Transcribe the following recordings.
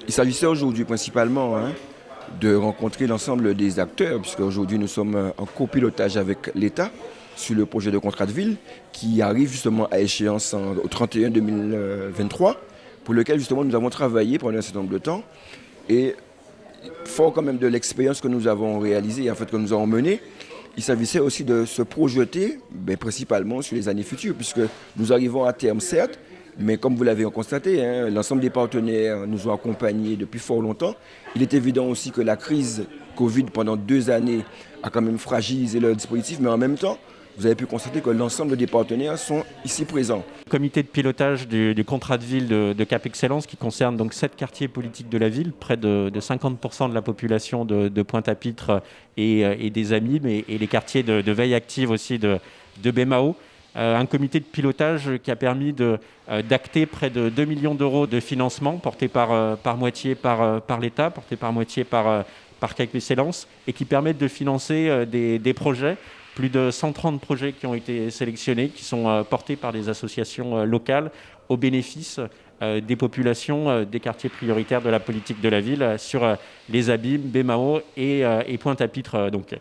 Il s'agissait aujourd'hui principalement de rencontrer l'ensemble des acteurs, puisque aujourd'hui nous sommes en copilotage avec l'État sur le projet de contrat de ville qui arrive justement à échéance au 31 2023, pour lequel justement nous avons travaillé pendant un certain nombre de temps. Et fort quand même de l'expérience que nous avons réalisée, en fait que nous avons menée, il s'agissait aussi de se projeter principalement sur les années futures, puisque nous arrivons à terme certes, mais comme vous l'avez constaté, l'ensemble des partenaires nous ont accompagnés depuis fort longtemps. Il est évident aussi que la crise Covid pendant 2 années a quand même fragilisé le dispositif, mais en même temps, vous avez pu constater que l'ensemble des partenaires sont ici présents. Comité de pilotage du contrat de ville de Cap Excellence qui concerne donc 7 quartiers politiques de la ville, près de 50% de la population de Pointe-à-Pitre et des Amis, et les quartiers de veille active aussi de BMAO. Un comité de pilotage qui a permis d'acter près de 2 millions d'euros de financement, porté par moitié par l'État, porté par moitié par Cap Excellence, et qui permettent de financer des projets. Plus de 130 projets qui ont été sélectionnés, qui sont portés par des associations locales au bénéfice des populations des quartiers prioritaires de la politique de la ville sur les Abîmes, BMAO et Pointe-à-Pitre. Donc,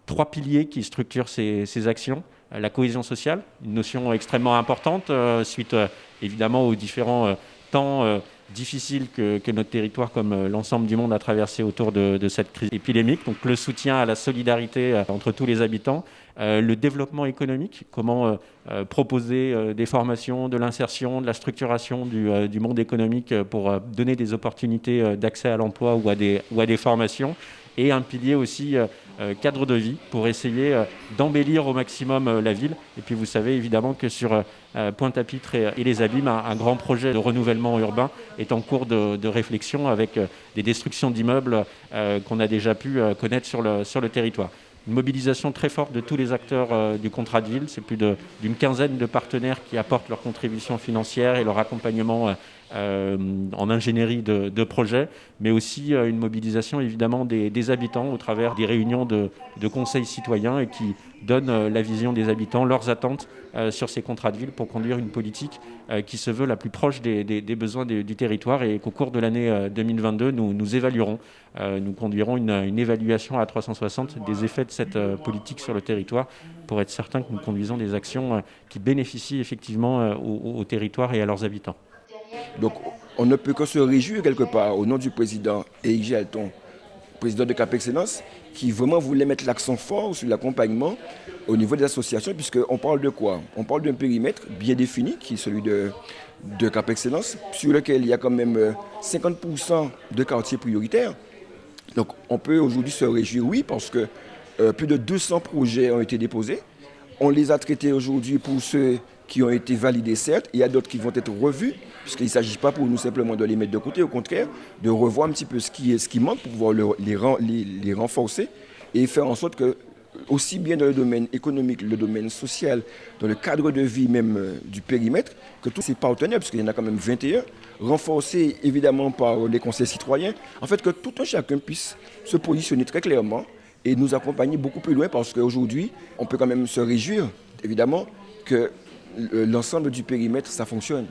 3 piliers qui structurent ces actions. La cohésion sociale, une notion extrêmement importante suite évidemment aux différents temps difficiles que notre territoire, comme l'ensemble du monde, a traversé autour de cette crise épidémique. Donc le soutien à la solidarité entre tous les habitants, le développement économique, comment proposer des formations, de l'insertion, de la structuration du monde économique pour donner des opportunités d'accès à l'emploi ou à des formations, et un pilier aussi cadre de vie pour essayer d'embellir au maximum la ville. Et puis vous savez évidemment que sur Pointe-à-Pitre et les Abîmes, un grand projet de renouvellement urbain est en cours de réflexion avec des destructions d'immeubles qu'on a déjà pu connaître sur le territoire. Une mobilisation très forte de tous les acteurs du contrat de ville. C'est plus d'une quinzaine de partenaires qui apportent leur contribution financière et leur accompagnement en ingénierie de projets, mais aussi une mobilisation évidemment des habitants au travers des réunions de conseils citoyens et qui donnent la vision des habitants, leurs attentes sur ces contrats de ville pour conduire une politique qui se veut la plus proche des besoins du territoire, et qu'au cours de l'année 2022, nous évaluerons. Nous conduirons une évaluation à 360 des effets de cette politique sur le territoire pour être certain que nous conduisons des actions qui bénéficient effectivement au territoire et à leurs habitants. Donc on ne peut que se réjouir quelque part au nom du président Éric Jalton, président de Cap Excellence, qui vraiment voulait mettre l'accent fort sur l'accompagnement au niveau des associations, puisqu'on parle de quoi? On parle d'un périmètre bien défini, qui est celui de Cap Excellence, sur lequel il y a quand même 50% de quartiers prioritaires. Donc on peut aujourd'hui se réjouir, oui, parce que plus de 200 projets ont été déposés. On les a traités aujourd'hui pour ceux qui ont été validés, certes. Il y a d'autres qui vont être revus, puisqu'il ne s'agit pas pour nous simplement de les mettre de côté, au contraire, de revoir un petit peu ce qui manque pour pouvoir les renforcer et faire en sorte que, aussi bien dans le domaine économique, le domaine social, dans le cadre de vie même du périmètre, que tous ces partenaires, puisqu'il y en a quand même 21, renforcés évidemment par les conseils citoyens, en fait que tout un chacun puisse se positionner très clairement et nous accompagner beaucoup plus loin, parce qu'aujourd'hui, on peut quand même se réjouir, évidemment, que l'ensemble du périmètre, ça fonctionne.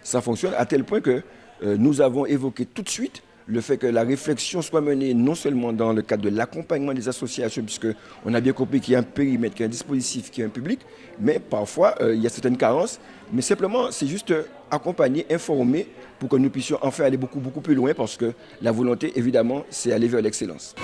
Ça fonctionne à tel point que nous avons évoqué tout de suite le fait que la réflexion soit menée non seulement dans le cadre de l'accompagnement des associations, puisqu'on a bien compris qu'il y a un périmètre, qu'il y a un dispositif, qu'il y a un public, mais parfois il y a certaines carences. Mais simplement, c'est juste accompagner, informer, pour que nous puissions enfin aller beaucoup, beaucoup plus loin, parce que la volonté, évidemment, c'est aller vers l'excellence.